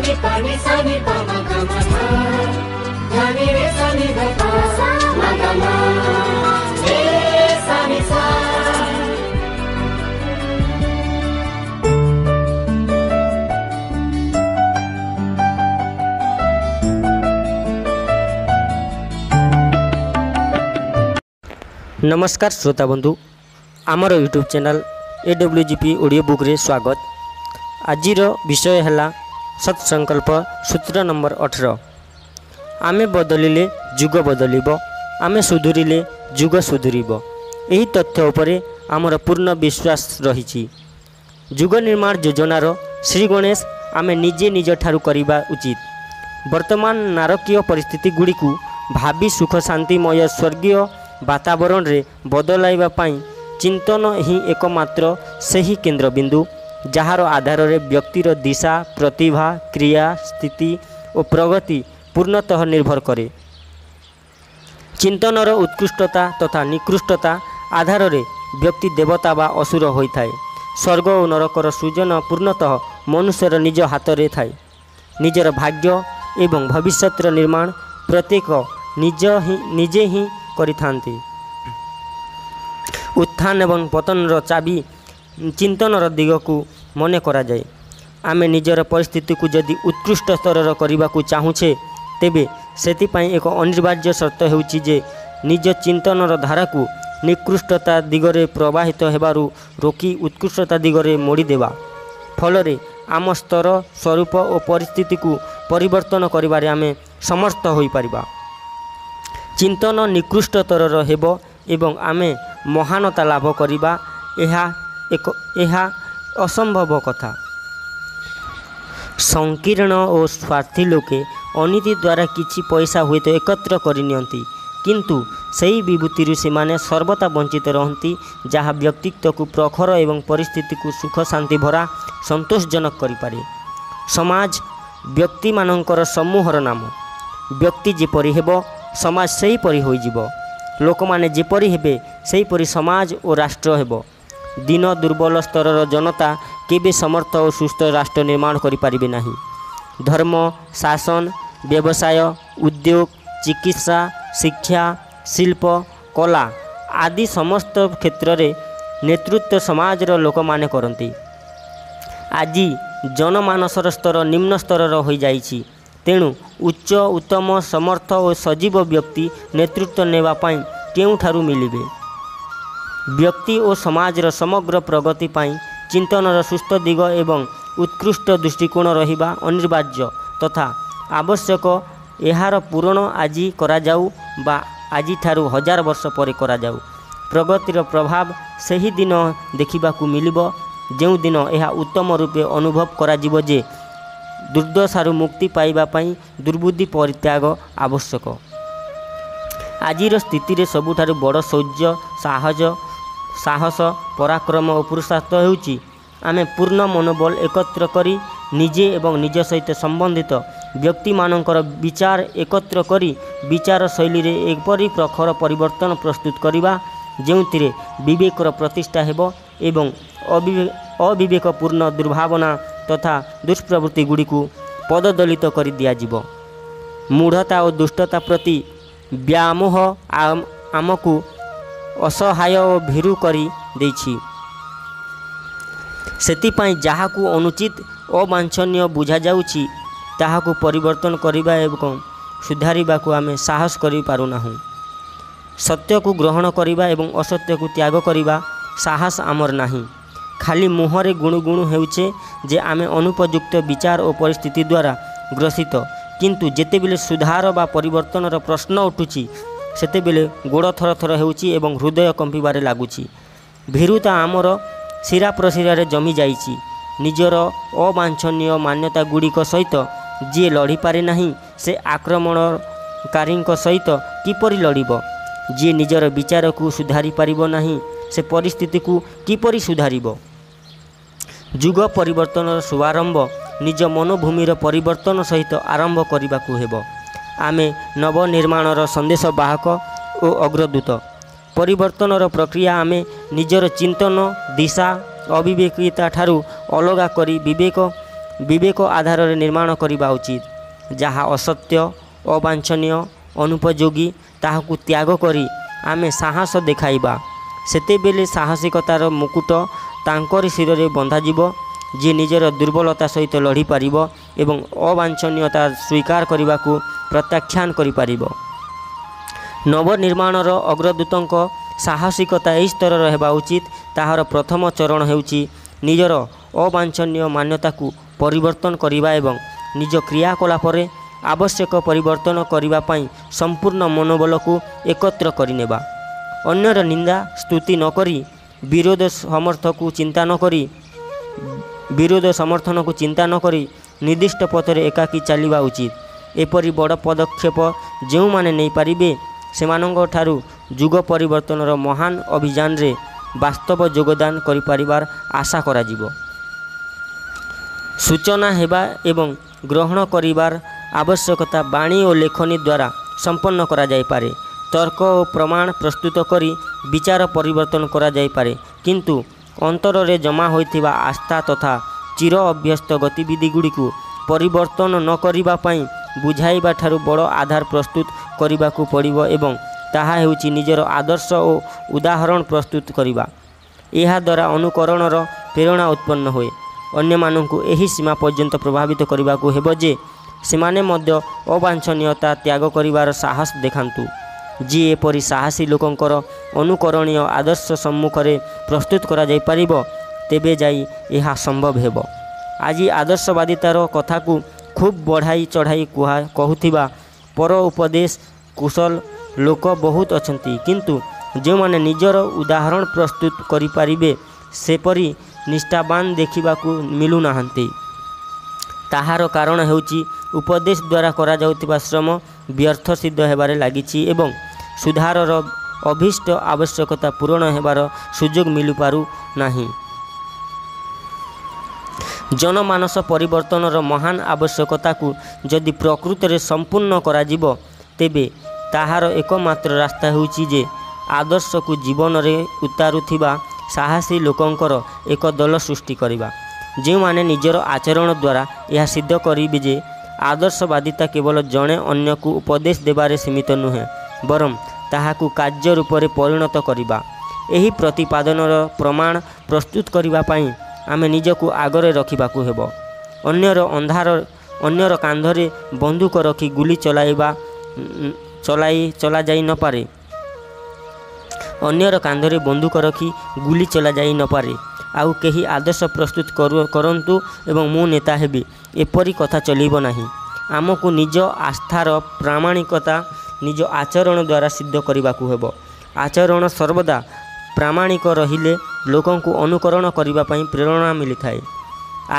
ni pa ni sa ni pa ma ga ma dha dha ni re sa ni dha pa ma ga ma re sa ni sa। नमस्कार श्रोता बंधु, आमर YouTube channel AWGP audio book रे स्वागत। आजिर विषय है सत्संकल्प सूत्र number 18। आमे बदलिले जुग बदलिब, आमे सुधुरिले जुग सुधुरिब। यही तथ्य उपरे आमर पूर्ण विश्वास रही। जुग निर्माण योजनार श्री गणेश आमे निजे निज ठारू करिबा उचित। वर्तमान नारकीय परिस्थिति गुड़ी को भावी सुख शांतिमय स्वर्गीय वातावरण रे बदलाइबा पाई चिंतन ही एकमात्र सही केन्द्रबिंदु, जार आधार रे व्यक्तिर दिशा, प्रतिभा, क्रिया, स्थिति और प्रगति पूर्णतः निर्भर करे। चिंतनर उत्कृष्टता तथा निकृष्टता आधार रे व्यक्ति देवता बा असुर होइथाए। स्वर्ग और नरकर सृजन पूर्णतः मनुष्यर निज हाथ रे थाए। निजर भाग्य एवं भविष्यतर निर्माण प्रत्येक निजे ही करिथांती। उत्थान एवं पतनर चाबी चिंतनर दिग को मने करा जाए। आमे निजर परिस्थिति को जदि उत्कृष्ट स्तर करने को चाहूचे तेबे सेतिपाई एक अनिवार्य शर्त हेउची जे निज चिंतनर धारा को निकृष्टता दिगरे प्रवाहित हेबारु रोकी उत्कृष्टता दिगरे मोड़ी देवा। फलरे आम स्तर, स्वरूप और परिस्थिति को परिवर्तन करिबारे आमे समर्थ होई परिबा। चिंतन निकृष्ट स्तरर हेब एवं आमे महानता लाभ करिबा एहा असंभव कथा। संकीर्ण और स्वार्थी लोके अनीति द्वारा किछि पैसा हुए तो एकत्र करिनियंती, किंतु सही विभूति से माने सर्वदा वंचित रहती, जहाँ व्यक्तित्व को प्रखर एवं परिस्थिति को सुख शांति भरा संतोषजनक करिपारे। समाज व्यक्ति मानकर समूहर नाम। व्यक्ति जेपरि हेब समाज सही परि होई जिवो। लोक माने जेपरि हेबे सही परि समाज और राष्ट्र हेबो। दीन दुर्बल स्तरर जनता केबे समर्थ और सुस्थ राष्ट्र निर्माण करि पारिबे नाही। धर्म, शासन, व्यवसाय, उद्योग, चिकित्सा, शिक्षा, शिल्प, कला आदि समस्त क्षेत्र रे नेतृत्व समाजर लोक माने करंती। आज जनमानसर स्तर निम्न स्तर होई जाइछि। तेणु उच्च उत्तम समर्थ और सजीव व्यक्ति नेतृत्व नेवा पाई केउठारु मिलिबे। व्यक्ति और समाजर समग्र प्रगति पाई चिंतनर सुस्थ दिग एवं उत्कृष्ट दृष्टिकोण रहिबा अनिवार्य तथा आवश्यक। एहार पूरण आज करा जाऊ बा आज ठारू 1000 वर्ष पर करा जाऊ। प्रगतिर प्रभाव सही दिन देखिबाकू मिलिबो जेउ दिन एहा उत्तम रूपे अनुभव करा जिवो जे दुर्दशारू मुक्ति पाइबा पाई दुर्बुद्धि परित्याग आवश्यक। आजिर स्थिति रे सबुठारु बड़ शौर्य, साहस, पराक्रम और पुरुषार्थ हेउची आमे पूर्ण मनोबल एकत्र करी निजे एवं निज सहित संबंधित व्यक्ति मानकर विचार एकत्र करी विचार शैली रे एकपरि प्रखर परिवर्तन प्रस्तुत करिबा, जेउथिरे विवेकर प्रतिष्ठा हेबो एवं अविवेकपूर्ण दुर्भावना तथा दुष्प्रवृत्ति गुड़ी को पददलित कर दियाजिबो। मूढ़ता और दुष्टता प्रति व्यामोह आमको असहाय और भीरु करी देछि। सेतिपाई जहाकू अनुचित अवांछनीय बुझा जाउछि ताहाकू परिवर्तन करिबा एवं सुधारिबा को आमे साहस करि पारुनाहु। सत्य को ग्रहण करिबा एवं असत्य को त्याग करिबा साहस आमर नाही। खाली मुहरे गुणु गुणु हेउचे जे आमे अनुपयुक्त विचार और परिस्थिति द्वारा ग्रसित, किंतु जेतेबेले सुधार बा परिवर्तनर प्रश्न उठुची सेतेबेले गोड़ थर थर हेउची एवं हृदय कंपिबारे लागुची। भीरुता आमर शिरा प्रशिरारे जमी जाइची। निजर अवांछनीय मान्यता गुड़िक सहित जी लड़ी पारे नहीं से आक्रमणकारी सहित किपरि लड़िब। जी निजर विचार को सुधारी पारिबो नहीं से परिस्थिति को किपरि सुधारिब। जुग परिवर्तन शुभारंभ निज मनोभूमिर परिवर्तन सहित आरंभ करने को हेब। आमे नवनिर्माणर संदेश बाहक और अग्रदूत। परिवर्तनर प्रक्रिया आमे निजर चिंतन दिशा अविवेकिता ठारू अलगा करी विवेक ବିବେକ ଆଧାରରେ ନିର୍ମାଣ କରିବା ଉଚିତ। ଯାହା ଅସତ୍ୟ, ଅବାଞ୍ଛନୀୟ, ଅନୁପଯୋଗୀ ତାହାକୁ ତ୍ୟାଗ କରି ଆମେ ସାହସ ଦେଖାଇବା। ସେତେବେଳେ ସାହସିକତାର ମୁକୁଟ ତାଙ୍କରି ଶିରରେ ବନ୍ଧାଯିବ, ଯିଏ ନିଜର ଦୁର୍ବଳତା ସହିତ ଲଢ଼ିପାରିବ ଏବଂ ଅବାଞ୍ଛନୀୟତା ସ୍ୱୀକାର କରିବାକୁ ପ୍ରତ୍ୟାଖ୍ୟାନ କରିପାରିବ। ନବନିର୍ମାଣର ଅଗ୍ରଦୂତଙ୍କ ସାହସିକତା ଏହି ସ୍ତରର ହେବା ଉଚିତ। ତାହାର ପ୍ରଥମ ଚରଣ ହେଉଛି ନିଜର ଅବାଞ୍ଛନୀୟ ମାନ୍ୟତାକୁ ପରିବର୍ତ୍ତନ କରିବା ଏବଂ ନିଜ କ୍ରିୟାକଳାପରେ ଆବଶ୍ୟକ ପରିବର୍ତ୍ତନ କରିବା ପାଇଁ ସମ୍ପୂର୍ଣ୍ଣ ମନୋବଳକୁ ଏକତ୍ର କରିନେବା। ଅନ୍ୟର ନିନ୍ଦା ସ୍ତୁତି ନ କରି ବିରୋଧ ସମର୍ଥନକୁ ଚିନ୍ତା ନ କରି ନିର୍ଦ୍ଦିଷ୍ଟ ପଥରେ ଏକାକୀ ଚାଲିବା ଉଚିତ। ଏପରି ବଡ଼ ପଦକ୍ଷେପ ଯେଉଁମାନେ ନେଇପାରିବେ ସେମାନଙ୍କଠାରୁ ଯୁଗ ପରିବର୍ତ୍ତନର ମହାନ ଅଭିଯାନରେ ବାସ୍ତବ ଯୋଗଦାନ କରିପାରିବାର ଆଶା କରାଯିବ। ସୂଚନା ହେବା ଏବଂ ଗ୍ରହଣ କରିବାର ଆବଶ୍ୟକତା ବାଣୀ ଓ ଲେଖନୀ ଦ୍ୱାରା ସମ୍ପନ୍ନ କରାଯାଇପାରେ। ତର୍କ ଓ ପ୍ରମାଣ ପ୍ରସ୍ତୁତ କରି ବିଚାର ପରିବର୍ତ୍ତନ କରାଯାଇପାରେ, କିନ୍ତୁ ଅନ୍ତରରେ ଜମା ହୋଇଥିବା ଆସ୍ଥା ତଥା ଚିର ଅଭ୍ୟସ୍ତ ଗତିବିଧିଗୁଡ଼ିକୁ ପରିବର୍ତ୍ତନ ନ କରିବା ପାଇଁ ବୁଝାଇବା ଠାରୁ ବଡ଼ ଆଧାର ପ୍ରସ୍ତୁତ କରିବାକୁ ପଡ଼ିବ ଏବଂ ତାହା ହେଉଛି ନିଜର ଆଦର୍ଶ ଓ ଉଦାହରଣ ପ୍ରସ୍ତୁତ କରିବା। ଏହାଦ୍ୱାରା ଅନୁକରଣର ପ୍ରେରଣା ଉତ୍ପନ୍ନ ହୁଏ। ଅନ୍ୟମାନଙ୍କୁ ଏହି ସୀମା ପର୍ଯ୍ୟନ୍ତ ପ୍ରଭାବିତ କରିବାକୁ ହେବ ଯେ ସେମାନେ ମଧ୍ୟ ଅବାଞ୍ଛନୀୟତା ତ୍ୟାଗ କରିବାର ସାହସ ଦେଖାନ୍ତୁ। ଯିଏ ଏପରି ସାହସୀ ଲୋକଙ୍କର ଅନୁକରଣୀୟ ଆଦର୍ଶ ସମ୍ମୁଖରେ ପ୍ରସ୍ତୁତ କରାଯାଇପାରିବ, ତେବେ ଯାଇ ଏହା ସମ୍ଭବ ହେବ। ଆଜି ଆଦର୍ଶବାଦିତାର କଥାକୁ ଖୁବ୍ ବଢ଼ାଇ ଚଢ଼ାଇ କହୁଥିବା ପର ଉପଦେଶ କୁଶଳ ଲୋକ ବହୁତ ଅଛନ୍ତି, କିନ୍ତୁ ଯେଉଁମାନେ ନିଜର ଉଦାହରଣ ପ୍ରସ୍ତୁତ କରିପାରିବେ ସେପରି ନିଷ୍ଠାବାନ ଦେଖିବାକୁ ମିଳୁନାହାନ୍ତି। ତାହାର କାରଣ ହେଉଛି ଉପଦେଶ ଦ୍ୱାରା କରାଯାଉଥିବା ଶ୍ରମ ବ୍ୟର୍ଥ ସିଦ୍ଧ ହେବାରେ ଲାଗିଛି ଏବଂ ସୁଧାରର ଅଭୀଷ୍ଟ ଆବଶ୍ୟକତା ପୂରଣ ହେବାର ସୁଯୋଗ ମିଳିପାରୁ ନାହିଁ। ଜନମାନସ ପରିବର୍ତ୍ତନର ମହାନ ଆବଶ୍ୟକତାକୁ ଯଦି ପ୍ରକୃତରେ ସମ୍ପୂର୍ଣ୍ଣ କରାଯିବ, ତେବେ ତାହାର ଏକମାତ୍ର ରାସ୍ତା ହେଉଛି ଯେ ଆଦର୍ଶକୁ ଜୀବନରେ ଉତାରୁଥିବା ସାହସୀ ଲୋକଙ୍କର ଏକ ଦଳ ସୃଷ୍ଟି କରିବା, ଯେଉଁମାନେ ନିଜର ଆଚରଣ ଦ୍ୱାରା ଏହା ସିଦ୍ଧ କରିବେ ଯେ ଆଦର୍ଶବାଦିତା କେବଳ ଜଣେ ଅନ୍ୟକୁ ଉପଦେଶ ଦେବାରେ ସୀମିତ ନୁହେଁ, ବରଂ ତାହାକୁ କାର୍ଯ୍ୟ ରୂପରେ ପରିଣତ କରିବା। ଏହି ପ୍ରତିପାଦନର ପ୍ରମାଣ ପ୍ରସ୍ତୁତ କରିବା ପାଇଁ ଆମେ ନିଜକୁ ଆଗରେ ରଖିବାକୁ ହେବ। ଅନ୍ୟର କାନ୍ଧରେ ବନ୍ଧୁକ ରଖି ଗୁଲି ଚଲାଯାଇ ନପାରେ। ଅନ୍ୟର କାନ୍ଧରେ ବନ୍ଧୁକ ରଖି ଗୁଲି ଚଲାଯାଇ ନପାରେ। ଆଉ କେହି ଆଦର୍ଶ ପ୍ରସ୍ତୁତ କରନ୍ତୁ ଏବଂ ମୁଁ ନେତା ହେବି, ଏପରି କଥା ଚଳିବ ନାହିଁ। ଆମକୁ ନିଜ ଆସ୍ଥାର ପ୍ରାମାଣିକତା ନିଜ ଆଚରଣ ଦ୍ୱାରା ସିଦ୍ଧ କରିବାକୁ ହେବ। ଆଚରଣ ସର୍ବଦା ପ୍ରାମାଣିକ ରହିଲେ ଲୋକଙ୍କୁ ଅନୁକରଣ କରିବା ପାଇଁ ପ୍ରେରଣା ମିଳିଥାଏ।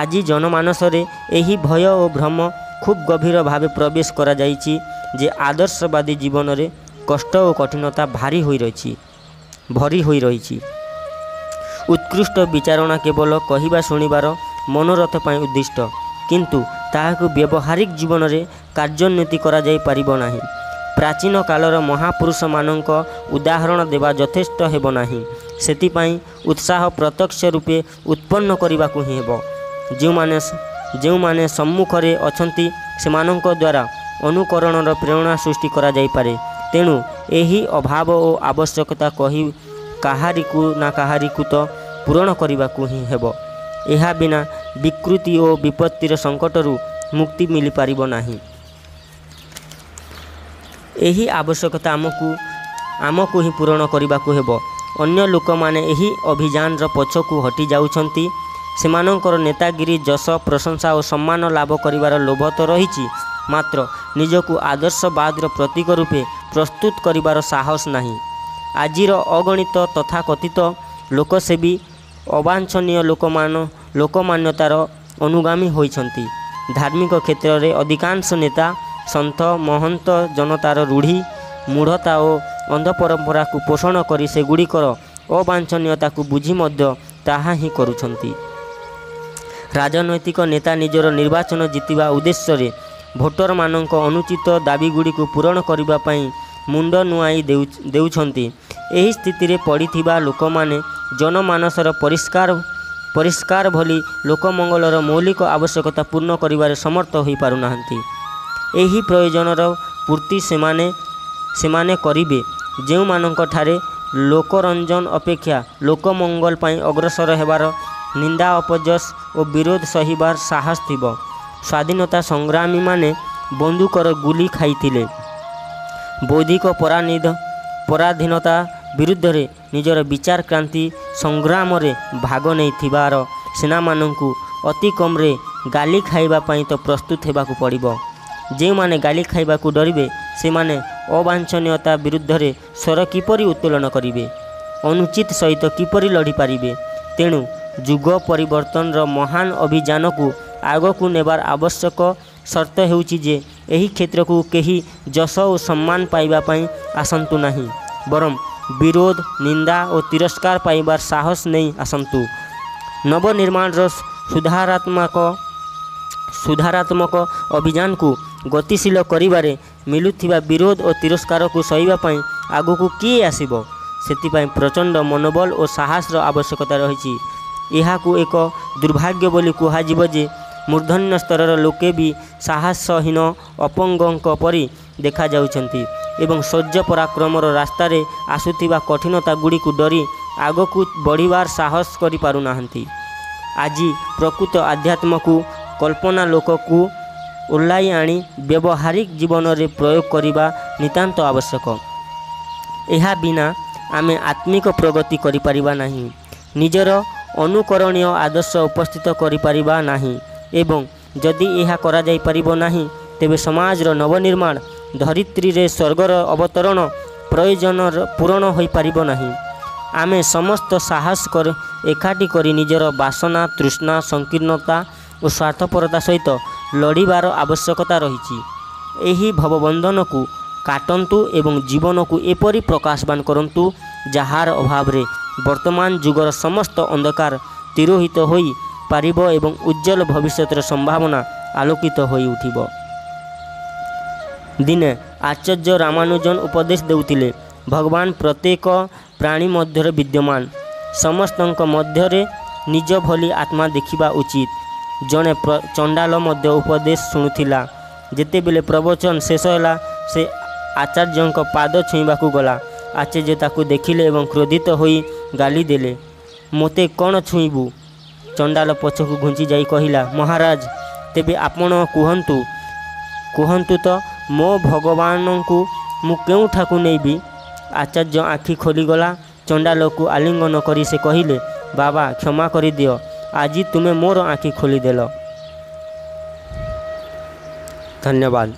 ଆଜି ଜନମାନସରେ ଏହି ଭୟ ଓ ଭ୍ରମ ଖୁବ୍ ଗଭୀର ଭାବେ ପ୍ରବେଶ କରାଯାଇଛି ଯେ ଆଦର୍ଶବାଦୀ ଜୀବନରେ କଷ୍ଟ ଓ କଠିନତା ଭରି ହୋଇ ରହିଛି। ଉତ୍କୃଷ୍ଟ ବିଚାରଣା କେବଳ କହିବା ଶୁଣିବାର ମନୋରଥ ପାଇଁ ଉଦ୍ଦିଷ୍ଟ, କିନ୍ତୁ ତାହାକୁ ବ୍ୟବହାରିକ ଜୀବନରେ କାର୍ଯ୍ୟୋନ୍ନତି କରାଯାଇପାରିବ ନାହିଁ। ପ୍ରାଚୀନ କାଳର ମହାପୁରୁଷମାନଙ୍କ ଉଦାହରଣ ଦେବା ଯଥେଷ୍ଟ ହେବ ନାହିଁ। ସେଥିପାଇଁ ଉତ୍ସାହ ପ୍ରତ୍ୟକ୍ଷ ରୂପେ ଉତ୍ପନ୍ନ କରିବାକୁ ହିଁ ହେବ। ଯେଉଁମାନେ ସମ୍ମୁଖରେ ଅଛନ୍ତି ସେମାନଙ୍କ ଦ୍ୱାରା ଅନୁକରଣର ପ୍ରେରଣା ସୃଷ୍ଟି କରାଯାଇପାରେ। ତେଣୁ ଏହି ଅଭାବ ଓ ଆବଶ୍ୟକତା କାହାରିକୁ ନା କାହାରିକୁ ତ ପୂରଣ କରିବାକୁ ହିଁ ହେବ। ଏହା ବିନା ବିକୃତି ଓ ବିପତ୍ତିର ସଙ୍କଟରୁ ମୁକ୍ତି ମିଳିପାରିବ ନାହିଁ। ଏହି ଆବଶ୍ୟକତା ଆମକୁ ହିଁ ପୂରଣ କରିବାକୁ ହେବ। ଅନ୍ୟ ଲୋକମାନେ ଏହି ଅଭିଯାନର ପଛକୁ ହଟି ଯାଉଛନ୍ତି। ସେମାନଙ୍କର ନେତାଗିରି, ଯଶ, ପ୍ରଶଂସା ଓ ସମ୍ମାନ ଲାଭ କରିବାର ଲୋଭ ତ ରହିଛି, ମାତ୍ର ନିଜକୁ ଆଦର୍ଶବାଦର ପ୍ରତୀକ ରୂପେ ପ୍ରସ୍ତୁତ କରିବାର ସାହସ ନାହିଁ। ଆଜିର ଅଗଣିତ ତଥାକଥିତ ଲୋକସେବୀ ଅବାଞ୍ଛନୀୟ ଲୋକମାନ୍ୟତାର ଅନୁଗାମୀ ହୋଇଛନ୍ତି। ଧାର୍ମିକ କ୍ଷେତ୍ରରେ ଅଧିକାଂଶ ନେତା ସନ୍ଥ ମହନ୍ତ ଜନତାର ରୂଢ଼ି, ମୂଢ଼ତା ଓ ଅନ୍ଧ ପରମ୍ପରାକୁ ପୋଷଣ କରି ସେଗୁଡ଼ିକର ଅବାଞ୍ଛନୀୟତାକୁ ବୁଝି ମଧ୍ୟ ତାହା ହିଁ କରୁଛନ୍ତି। ରାଜନୈତିକ ନେତା ନିଜର ନିର୍ବାଚନ ଜିତିବା ଉଦ୍ଦେଶ୍ୟରେ ଭୋଟରମାନଙ୍କ ଅନୁଚିତ ଦାବିଗୁଡ଼ିକୁ ପୂରଣ କରିବା ପାଇଁ ମୁଣ୍ଡ ନୁଆଇ ଦେଉଛନ୍ତି। ଏହି ସ୍ଥିତିରେ ପଡ଼ିଥିବା ଲୋକମାନେ ଜନମାନସର ପରିଷ୍କାର ଭଳି ଲୋକମଙ୍ଗଳର ମୌଳିକ ଆବଶ୍ୟକତା ପୂର୍ଣ୍ଣ କରିବାରେ ସମର୍ଥ ହୋଇପାରୁନାହାନ୍ତି। ଏହି ପ୍ରୟୋଜନର ପୂର୍ତ୍ତି ସେମାନେ କରିବେ ଯେଉଁମାନଙ୍କଠାରେ ଲୋକରଞ୍ଜନ ଅପେକ୍ଷା ଲୋକମଙ୍ଗଳ ପାଇଁ ଅଗ୍ରସର ହେବାର, ନିନ୍ଦା ଅପଯଶ ଓ ବିରୋଧ ସହିବାର ସାହସ ଥିବ। ସ୍ୱାଧୀନତା ସଂଗ୍ରାମୀମାନେ ବନ୍ଧୁକର ଗୁଳି ଖାଇଥିଲେ। ବୌଦ୍ଧିକ ପରାଧୀନତା ବିରୁଦ୍ଧରେ ନିଜର ବିଚାର କ୍ରାନ୍ତି ସଂଗ୍ରାମରେ ଭାଗ ନେଇଥିବାର ସେନାମାନଙ୍କୁ ଅତି କମ୍ରେ ଗାଲି ଖାଇବା ପାଇଁ ତ ପ୍ରସ୍ତୁତ ହେବାକୁ ପଡ଼ିବ। ଯେଉଁମାନେ ଗାଲି ଖାଇବାକୁ ଡରିବେ ସେମାନେ ଅବାଞ୍ଛନୀୟତା ବିରୁଦ୍ଧରେ ସ୍ୱର କିପରି ଉତ୍ତୋଳନ କରିବେ, ଅନୁଚିତ ସହିତ କିପରି ଲଢ଼ିପାରିବେ? ତେଣୁ ଯୁଗ ପରିବର୍ତ୍ତନର ମହାନ ଅଭିଯାନକୁ ଆଗକୁ ନେବାର ଆବଶ୍ୟକ ସର୍ତ୍ତ ହେଉଛି ଯେ ଏହି କ୍ଷେତ୍ରକୁ କେହି ଯଶ ଓ ସମ୍ମାନ ପାଇବା ପାଇଁ ଆସନ୍ତୁ ନାହିଁ, ବରଂ ବିରୋଧ, ନିନ୍ଦା ଓ ତିରସ୍କାର ପାଇବାର ସାହସ ନେଇ ଆସନ୍ତୁ। ନବନିର୍ମାଣର ସୁଧାରାତ୍ମକ ଅଭିଯାନକୁ ଗତିଶୀଳ କରିବାରେ ମିଳୁଥିବା ବିରୋଧ ଓ ତିରସ୍କାରକୁ ସହିବା ପାଇଁ ଆଗକୁ କିଏ ଆସିବ? ସେଥିପାଇଁ ପ୍ରଚଣ୍ଡ ମନୋବଳ ଓ ସାହସର ଆବଶ୍ୟକତା ରହିଛି। ଏହାକୁ ଏକ ଦୁର୍ଭାଗ୍ୟ ବୋଲି କୁହାଯିବ ଯେ ମୂର୍ଦ୍ଧନ୍ୟ ସ୍ତରର ଲୋକେ ବି ସାହସହୀନ ଅପଙ୍ଗଙ୍କ ପରି ଦେଖାଯାଉଛନ୍ତି ଏବଂ ଶୌର୍ଯ୍ୟ ପରାକ୍ରମର ରାସ୍ତାରେ ଆସୁଥିବା କଠିନତା ଗୁଡ଼ିକୁ ଡରି ଆଗକୁ ବଢ଼ିବାର ସାହସ କରିପାରୁନାହାନ୍ତି। ଆଜି ପ୍ରକୃତ ଆଧ୍ୟାତ୍ମକୁ କଳ୍ପନା ଲୋକକୁ ଓହ୍ଲାଇ ଆଣି ବ୍ୟବହାରିକ ଜୀବନରେ ପ୍ରୟୋଗ କରିବା ନିତାନ୍ତ ଆବଶ୍ୟକ। ଏହା ବିନା ଆମେ ଆତ୍ମିକ ପ୍ରଗତି କରିପାରିବା ନାହିଁ, ନିଜର ଅନୁକରଣୀୟ ଆଦର୍ଶ ଉପସ୍ଥିତ କରିପାରିବା ନାହିଁ ଏବଂ ଯଦି ଏହା କରାଯାଇପାରିବ ନାହିଁ ତେବେ ସମାଜର ନବନିର୍ମାଣ, ଧରିତ୍ରୀରେ ସ୍ୱର୍ଗର ଅବତରଣ ପ୍ରୟୋଜନ ପୂରଣ ହୋଇପାରିବ ନାହିଁ। ଆମେ ସମସ୍ତ ସାହସ ଏକାଠି କରି ନିଜର ବାସନା, ତୃଷ୍ଣା, ସଂକୀର୍ଣ୍ଣତା ଓ ସ୍ୱାର୍ଥପରତା ସହିତ ଲଢ଼ିବାର ଆବଶ୍ୟକତା ରହିଛି। ଏହି ଭବବନ୍ଧନକୁ କାଟନ୍ତୁ ଏବଂ ଜୀବନକୁ ଏପରି ପ୍ରକାଶବାନ କରନ୍ତୁ ଯାହାର ଅଭାବରେ ବର୍ତ୍ତମାନ ଯୁଗର ସମସ୍ତ ଅନ୍ଧକାର ତିରୋହିତ ହୋଇ ପାରିବ ଏବଂ ଉଜ୍ଜ୍ୱଳ ଭବିଷ୍ୟତର ସମ୍ଭାବନା ଆଲୋକିତ ହୋଇ ଉଠିବ। ଦିନେ ଆଚାର୍ଯ୍ୟ ରାମାନୁଜନ ଉପଦେଶ ଦେଉଥିଲେ, ଭଗବାନ ପ୍ରତ୍ୟେକ ପ୍ରାଣୀ ମଧ୍ୟରେ ବିଦ୍ୟମାନ, ସମସ୍ତଙ୍କ ମଧ୍ୟରେ ନିଜ ଭଳି ଆତ୍ମା ଦେଖିବା ଉଚିତ। ଜଣେ ଚଣ୍ଡାଳ ମଧ୍ୟ ଉପଦେଶ ଶୁଣୁଥିଲା। ଯେତେବେଳେ ପ୍ରବଚନ ଶେଷ ହେଲା ସେ ଆଚାର୍ଯ୍ୟଙ୍କ ପାଦ ଛୁଇଁବାକୁ ଗଲା। ଆଚାର୍ଯ୍ୟ ତାକୁ ଦେଖିଲେ ଏବଂ କ୍ରୋଧିତ ହୋଇ ଗାଳି ଦେଲେ, ମୋତେ କ'ଣ ଛୁଇଁବୁ? ଚଣ୍ଡାଳ ପଛକୁ ଘୁଞ୍ଚି ଯାଇ କହିଲା, ମହାରାଜ ତେବେ ଆପଣ କୁହନ୍ତୁ ତ ମୋ ଭଗବାନଙ୍କୁ ମୁଁ କେଉଁଠାକୁ ନେଇବି? ଆଚାର୍ଯ୍ୟ ଆଖି ଖୋଲିଗଲା। ଚଣ୍ଡାଳକୁ ଆଲିଙ୍ଗନ କରି ସେ କହିଲେ, ବାବା କ୍ଷମା କରିଦିଅ, ଆଜି ତୁମେ ମୋର ଆଖି ଖୋଲିଦେଲ। ଧନ୍ୟବାଦ।